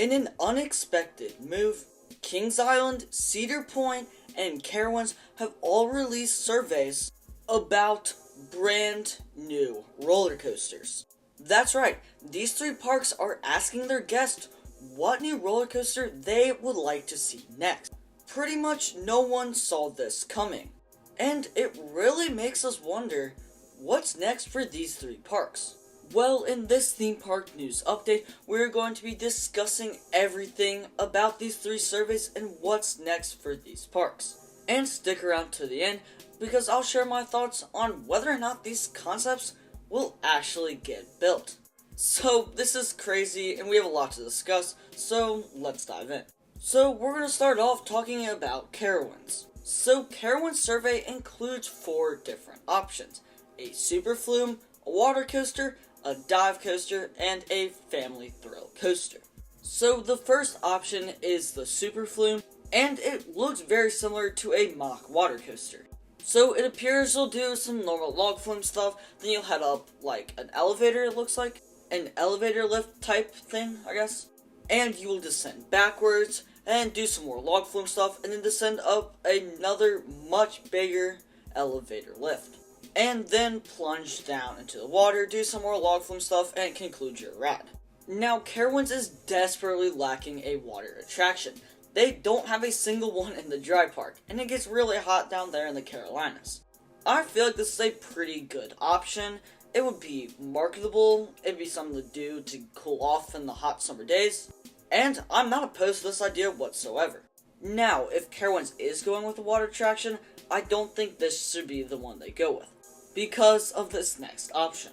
In an unexpected move, Kings Island, Cedar Point, and Carowind have all released surveys about brand new roller coasters. That's right, these three parks are asking their guests what new roller coaster they would like to see next. Pretty much no one saw this coming. And it really makes us wonder, what's next for these three parks? Well, in this theme park news update, we're going to be discussing everything about these three surveys and what's next for these parks. And stick around to the end, because I'll share my thoughts on whether or not these concepts will actually get built. So, this is crazy, and we have a lot to discuss, so let's dive in. So, we're going to start off talking about Carowinds. So, Carowind's survey includes 4 different options: a super flume, a water coaster, a dive coaster, and a family thrill coaster. So, the first option is the super flume, and it looks very similar to a mock water coaster. So, it appears you'll do some normal log flume stuff, then you'll head up like an elevator, it looks like. An elevator lift type thing, I guess. And you will descend backwards, and do some more log flume stuff, and then descend up another much bigger elevator lift. And then plunge down into the water, do some more log flume stuff, and conclude your ride. Now, Carowinds is desperately lacking a water attraction. They don't have a single one in the dry park, and it gets really hot down there in the Carolinas. I feel like this is a pretty good option. It would be marketable, it'd be something to do to cool off in the hot summer days, and I'm not opposed to this idea whatsoever. Now, if Carowinds is going with a water attraction, I don't think this should be the one they go with, because of this next option.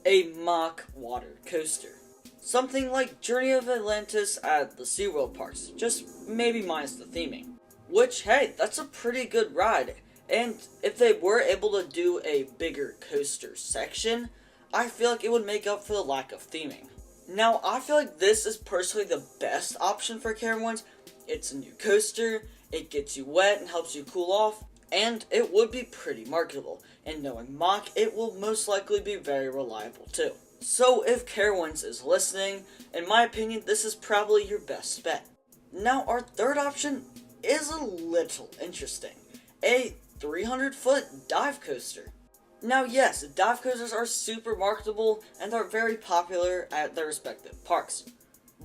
A mock water coaster. Something like Journey of Atlantis at the SeaWorld parks, just maybe minus the theming. Which, hey, that's a pretty good ride. And if they were able to do a bigger coaster section, I feel like it would make up for the lack of theming. Now, I feel like this is personally the best option for Carowinds. It's a new coaster, it gets you wet and helps you cool off, and it would be pretty marketable. And knowing Mock, it will most likely be very reliable too. So if Carowinds is listening, in my opinion, this is probably your best bet. Now, our third option is a little interesting. A 300-foot dive coaster. Now yes, dive coasters are super marketable and are very popular at their respective parks.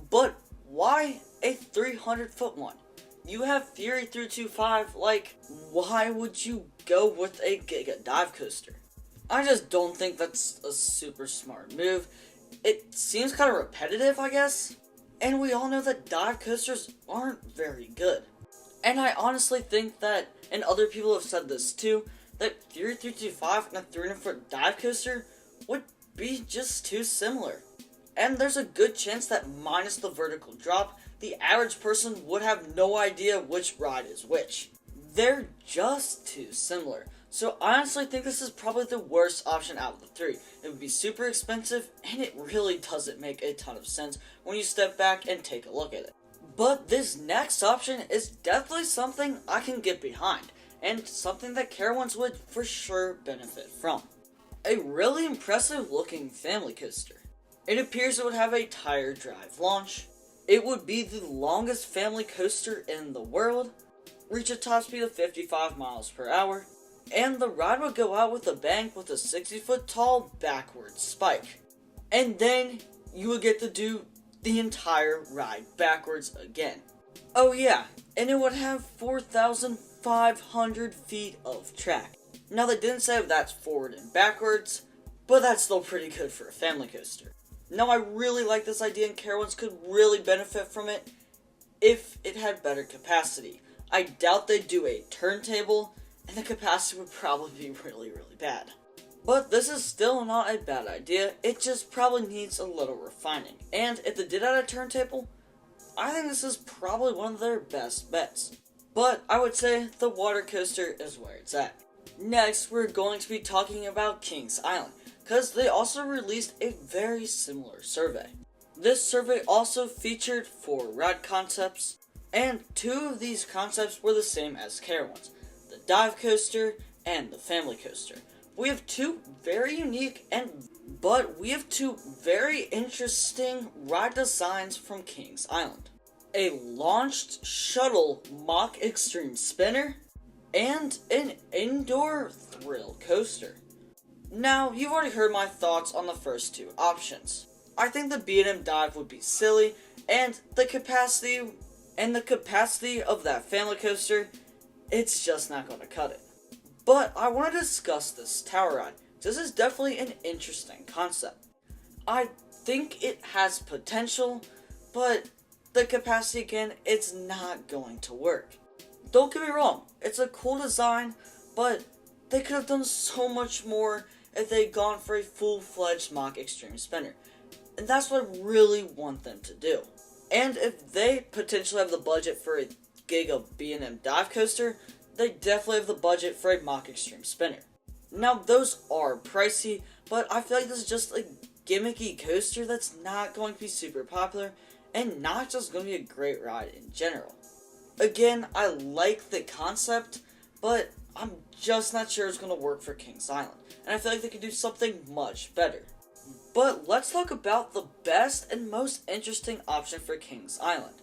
But why a 300-foot one? You have Fury 325, like, why would you go with a giga dive coaster? I just don't think that's a super smart move. It seems kind of repetitive, I guess. And we all know that dive coasters aren't very good. And I honestly think that, and other people have said this too, that Fury 325 and a 300-foot dive coaster would be just too similar. And there's a good chance that minus the vertical drop, the average person would have no idea which ride is which. They're just too similar. So I honestly think this is probably the worst option out of the three. It would be super expensive, and it really doesn't make a ton of sense when you step back and take a look at it. But this next option is definitely something I can get behind, and something that Carowinds would for sure benefit from. A really impressive looking family coaster. It appears it would have a tire drive launch. It would be the longest family coaster in the world, reach a top speed of 55 miles per hour, and the ride would go out with a bang with a 60-foot tall backward spike. And then you would get to do the entire ride backwards again. Oh yeah, and it would have 4,500 feet of track. Now they didn't say if that's forward and backwards, but that's still pretty good for a family coaster. Now I really like this idea, and Carowinds could really benefit from it if it had better capacity. I doubt they'd do a turntable, and the capacity would probably be really bad. But this is still not a bad idea, it just probably needs a little refining. And if they did add a turntable, I think this is probably one of their best bets. But I would say the water coaster is where it's at. Next, we're going to be talking about Kings Island, because they also released a very similar survey. This survey also featured 4 ride concepts, and 2 of these concepts were the same as Carowinds, the dive coaster and the family coaster. We have 2 very unique and But we have two very interesting ride designs from Kings Island. A launched shuttle mock extreme spinner and an indoor thrill coaster. Now, you've already heard my thoughts on the first two options. I think the B&M dive would be silly, and the capacity of that family coaster, it's just not going to cut it. But I want to discuss this tower ride. This is definitely an interesting concept. I think it has potential, but the capacity again, it's not going to work. Don't get me wrong, it's a cool design, but they could have done so much more if they'd gone for a full-fledged mock extreme spinner. And that's what I really want them to do. And if they potentially have the budget for a Giga B&M dive coaster, they definitely have the budget for a mock extreme spinner. Now, those are pricey, but I feel like this is just a gimmicky coaster that's not going to be super popular, and not just going to be a great ride in general. Again, I like the concept, but I'm just not sure it's going to work for Kings Island, and I feel like they could do something much better. But let's talk about the best and most interesting option for Kings Island.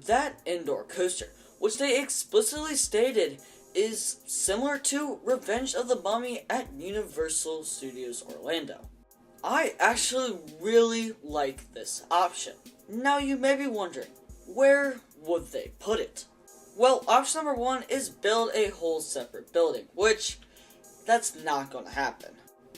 That indoor coaster, which they explicitly stated is similar to Revenge of the Mummy at Universal Studios Orlando. I actually really like this option. Now you may be wondering, where would they put it? Well, option number one is build a whole separate building, which that's not going to happen.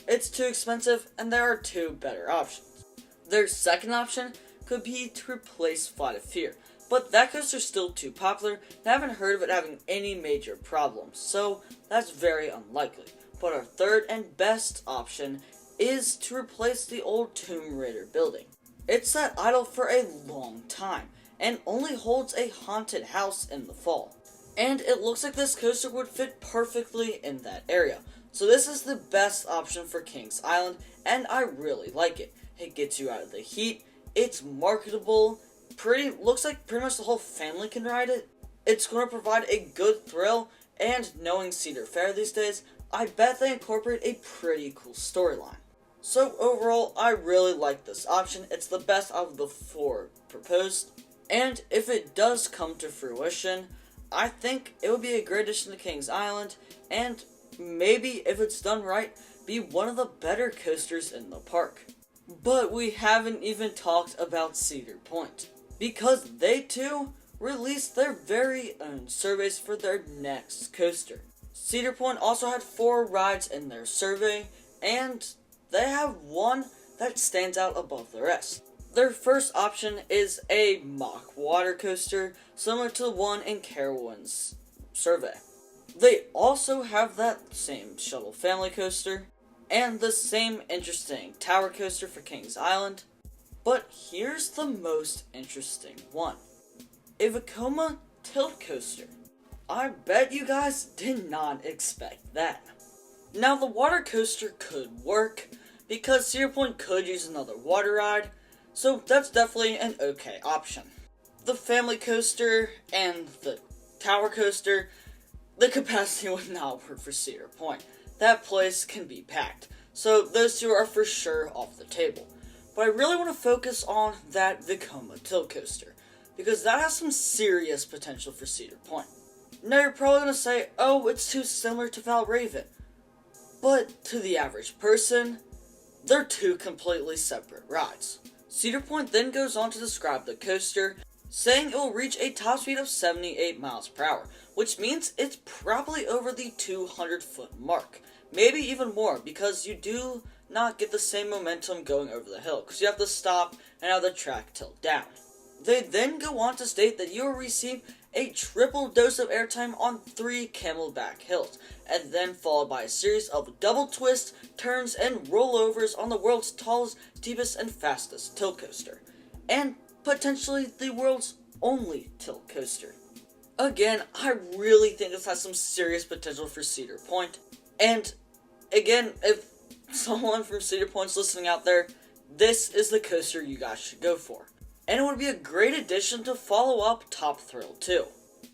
It's too expensive, and there are two better options. Their second option could be to replace Flight of Fear, but that coaster's still too popular, and I haven't heard of it having any major problems, so that's very unlikely. But our third and best option is to replace the old Tomb Raider building. It's sat idle for a long time, and only holds a haunted house in the fall. And it looks like this coaster would fit perfectly in that area. So this is the best option for Kings Island, and I really like it. It gets you out of the heat, it's marketable, looks like pretty much the whole family can ride it. It's going to provide a good thrill, and knowing Cedar Fair these days, I bet they incorporate a pretty cool storyline. So overall, I really like this option. It's the best out of the four proposed, and if it does come to fruition, I think it would be a great addition to Kings Island, and maybe, if it's done right, be one of the better coasters in the park. But we haven't even talked about Cedar Point, because they too released their very own surveys for their next coaster. Cedar Point also had 4 rides in their survey, and they have one that stands out above the rest. Their first option is a mock water coaster, similar to the one in Carowind's survey. They also have that same shuttle family coaster, and the same interesting tower coaster for Kings Island. But here's the most interesting one. A Vioma tilt coaster. I bet you guys did not expect that. Now the water coaster could work, because Cedar Point could use another water ride, so that's definitely an okay option. The family coaster and the tower coaster, the capacity would not work for Cedar Point. That place can be packed, so those two are for sure off the table. But I really want to focus on that Vioma tilt coaster, because that has some serious potential for Cedar Point. Now you're probably going to say, oh, it's too similar to Valraven. But to the average person, they're two completely separate rides. Cedar Point then goes on to describe the coaster, saying it will reach a top speed of 78 miles per hour, which means it's probably over the 200-foot mark. Maybe even more, because you do not get the same momentum going over the hill, because you have to stop and have the track tilt down. They then go on to state that you will receive a triple dose of airtime on 3 camelback hills, and then followed by a series of double twists, turns, and rollovers on the world's tallest, steepest, and fastest tilt coaster, and potentially the world's only tilt coaster. Again, I really think this has some serious potential for Cedar Point, and again, if someone from Cedar Point's listening out there, this is the coaster you guys should go for. And it would be a great addition to follow up Top Thrill 2.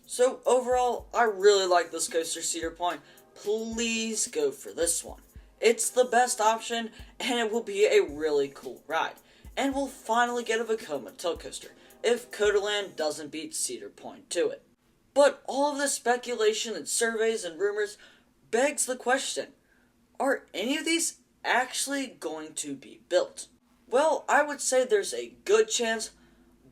So overall, I really like this coaster, Cedar Point. Please go for this one. It's the best option, and it will be a really cool ride. And we'll finally get a Vioma tilt coaster, if Codaland doesn't beat Cedar Point to it. But all of this speculation and surveys and rumors begs the question, are any of these actually going to be built? Well, I would say there's a good chance,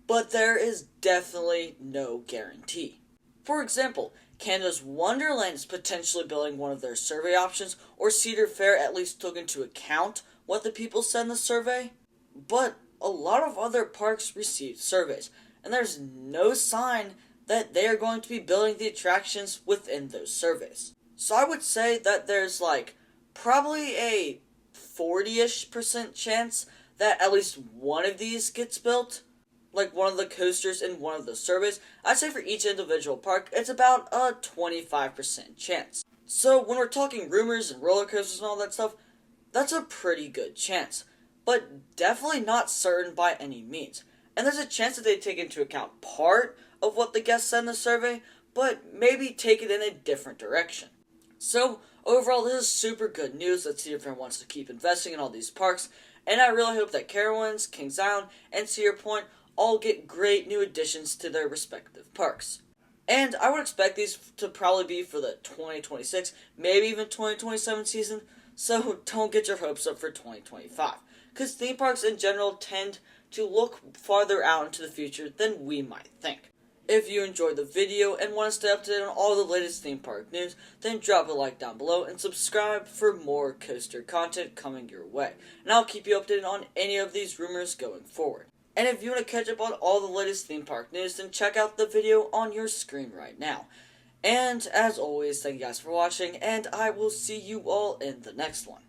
but there is definitely no guarantee. For example, Canada's Wonderland is potentially building one of their survey options, or Cedar Fair at least took into account what the people said in the survey. But a lot of other parks received surveys, and there's no sign that they are going to be building the attractions within those surveys. So I would say that there's probably a 40-ish% chance that at least one of these gets built, like one of the coasters in one of the surveys. I'd say for each individual park, it's about a 25% chance. So when we're talking rumors and roller coasters and all that stuff, that's a pretty good chance, but definitely not certain by any means. And there's a chance that they take into account part of what the guests said in the survey, but maybe take it in a different direction. So overall, this is super good news that Cedar Fair wants to keep investing in all these parks, and I really hope that Carowind, Kings Island, and Cedar Point all get great new additions to their respective parks. And I would expect these to probably be for the 2026, maybe even 2027 season, so don't get your hopes up for 2025. Because theme parks in general tend to look farther out into the future than we might think. If you enjoyed the video and want to stay up to date on all the latest theme park news, then drop a like down below and subscribe for more coaster content coming your way. And I'll keep you updated on any of these rumors going forward. And if you want to catch up on all the latest theme park news, then check out the video on your screen right now. And as always, thank you guys for watching, and I will see you all in the next one.